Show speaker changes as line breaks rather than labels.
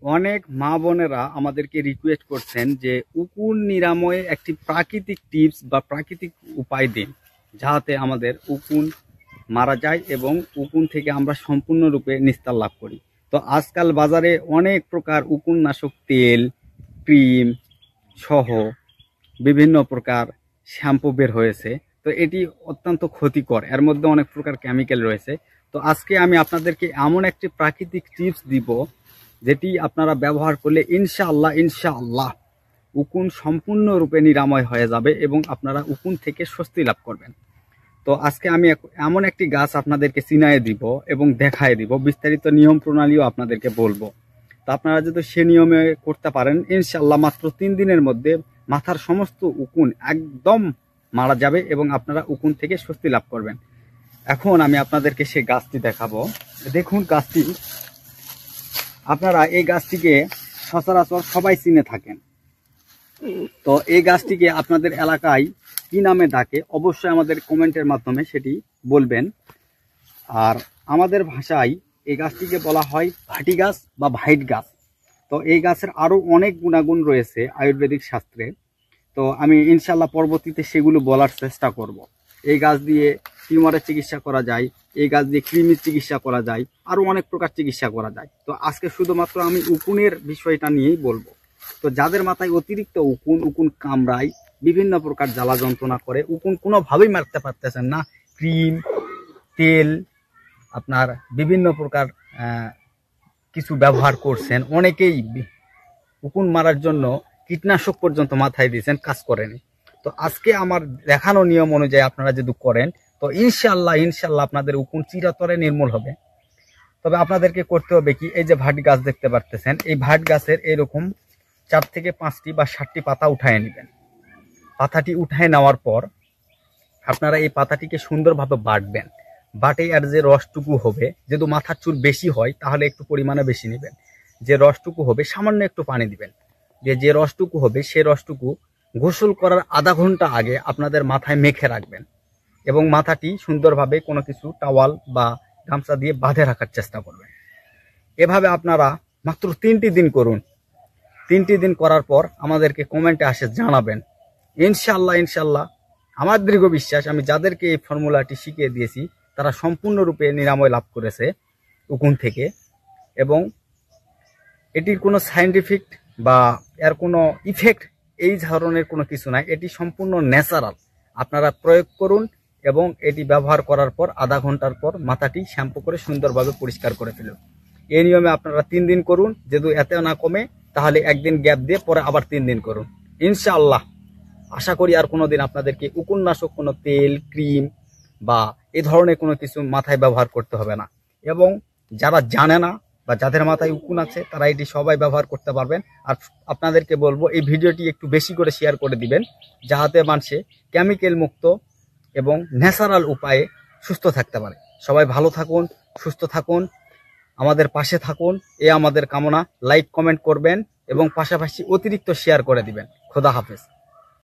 অনেক মা বোনেরা আমাদেরকে রিকোয়েস্ট করছেন যে উকুন নিরাময়ে একটি প্রাকৃতিক টিপস বা প্রাকৃতিক উপায় দিন, যাতে আমাদের উকুন মারা যায় এবং উকুন থেকে আমরা সম্পূর্ণরূপে নিস্তার লাভ করি। তো আজকাল বাজারে অনেক প্রকার উকুননাশক তেল, ক্রিম সহ বিভিন্ন প্রকার শ্যাম্পু বের হয়েছে। তো এটি অত্যন্ত ক্ষতিকর, এর মধ্যে অনেক প্রকার কেমিক্যাল রয়েছে। তো আজকে আমি আপনাদেরকে এমন একটি প্রাকৃতিক টিপস দিব, যেটি আপনারা ব্যবহার করলে ইনশাআল্লাহ উকুন সম্পূর্ণরূপে নিরাময় হয়ে যাবে এবং আপনারা উকুন থেকে স্বস্তি লাভ করবেন। তো আজকে আমি এমন একটি গাছ আপনাদেরকে চিনায়ে দিব এবং দেখায় দিব, বিস্তারিত নিয়ম প্রণালীও আপনাদেরকে বলবো। তো আপনারা যদি সে নিয়মে করতে পারেন, ইনশাআল্লাহ মাত্র 3 দিনের মধ্যে মাথার সমস্ত উকুন একদম মারা যাবে এবং আপনারা উকুন থেকে স্বস্তি লাভ করবেন। এখন আমি আপনাদেরকে সেই গাছটি দেখাবো। দেখুন গাছটি, আপনারা এই গাছটিকে সচরাচর সবাই চিনে থাকেন। তো এই গাছটিকে আপনাদের এলাকায় কি নামে ডাকে অবশ্যই আমাদের কমেন্টের মাধ্যমে সেটি বলবেন। আর আমাদের ভাষায় এই গাছটিকে বলা হয় ভাটি গাছ বা ভাইট গাছ। তো এই গাছের আরও অনেক গুণাগুণ রয়েছে আয়ুর্বেদিক শাস্ত্রে। তো আমি ইনশাল্লাহ পরবর্তীতে সেগুলো বলার চেষ্টা করব। এই গাছ দিয়ে টিউমারের চিকিৎসা করা যায়, এই গাছ দিয়ে কৃমির চিকিৎসা করা যায়, আরও অনেক প্রকার চিকিৎসা করা যায়। তো আজকে শুধুমাত্র আমি উকুনের বিষয়টা নিয়েই বলবো। তো যাদের মাথায় অতিরিক্ত উকুন কামড়ায়, বিভিন্ন প্রকার জ্বালা যন্ত্রণা করে, উকুন কোনোভাবেই মারতে পারতেছেন না, ক্রিম, তেল, আপনার বিভিন্ন প্রকার কিছু ব্যবহার করছেন, অনেকেই উকুন মারার জন্য কীটনাশক পর্যন্ত মাথায় দিয়েছেন, কাজ করেনি। তো আজকে আমার দেখানো নিয়ম অনুযায়ী আপনারা যদি করেন, তো ইনশাল্লাহ আপনাদের উকুন চিরতরে নির্মূল হবে। তবে আপনাদেরকে করতে হবে কি, এই যে ভাট গাছ দেখতে পারতেছেন, এই ভাট গাছের এরকম 4 থেকে 5টি বা 7টি পাতা উঠায় নেবেন। পাতাটি উঠায় নেওয়ার পর আপনারা এই পাতাটিকে সুন্দরভাবে বাটবেন। বাটে আর যে রসটুকু হবে, যেহেতু মাথার চুল বেশি হয় তাহলে একটু পরিমাণে বেশি নেবেন। যে রসটুকু হবে সামান্য একটু পানি দিবেন, যে রসটুকু হবে সে রসটুকু গোসল করার আধা ঘন্টা আগে আপনাদের মাথায় মেখে রাখবেন এবং মাথাটি সুন্দরভাবে কোনো কিছু টাওয়াল বা গামছা দিয়ে বাঁধে রাখার চেষ্টা করবেন। এভাবে আপনারা মাত্র 3টি দিন করুন। 3টি দিন করার পর আমাদেরকে কমেন্টে আসে জানাবেন। ইনশাল্লাহ আমার দৃঢ় বিশ্বাস, আমি যাদেরকে এই ফর্মুলাটি শিখিয়ে দিয়েছি তারা সম্পূর্ণরূপে নিরাময় লাভ করেছে উকুন থেকে। এবং এটির কোনো সায়েন্টিফিক বা এর কোনো ইফেক্ট এই ধরনের কোনো কিছু নাই, এটি সম্পূর্ণ ন্যাচারাল। আপনারা প্রয়োগ করুন এবং এটি ব্যবহার করার পর আধা ঘন্টার পর মাথাটি শ্যাম্পু করে সুন্দরভাবে পরিষ্কার করে ফেলুন। এই নিয়মে আপনারা 3 দিন করুন। যদি এতেও না কমে তাহলে একদিন গ্যাপ দিয়ে পরে আবার 3 দিন করুন। ইনশাআল্লাহ আশা করি আর কোনোদিন আপনাদেরকে উকুননাশক কোনো তেল, ক্রিম বা এই ধরনের কোনো কিছু মাথায় ব্যবহার করতে হবে না। এবং যারা জানে না বা যাদের মাথায় উকুন আছে তারা এটি সবাই ব্যবহার করতে পারবেন। আর আপনাদেরকে বলবো এই ভিডিওটি একটু বেশি করে শেয়ার করে দিবেন, যাহাতে মানুষে কেমিক্যাল মুক্ত এবং ন্যাচারাল উপায়ে সুস্থ থাকতে পারে। সবাই ভালো থাকুন, সুস্থ থাকুন, আমাদের পাশে থাকুন, এ আমাদের কামনা। লাইক, কমেন্ট করবেন এবং পাশাপাশি অতিরিক্ত শেয়ার করে দিবেন। খোদা হাফেজ।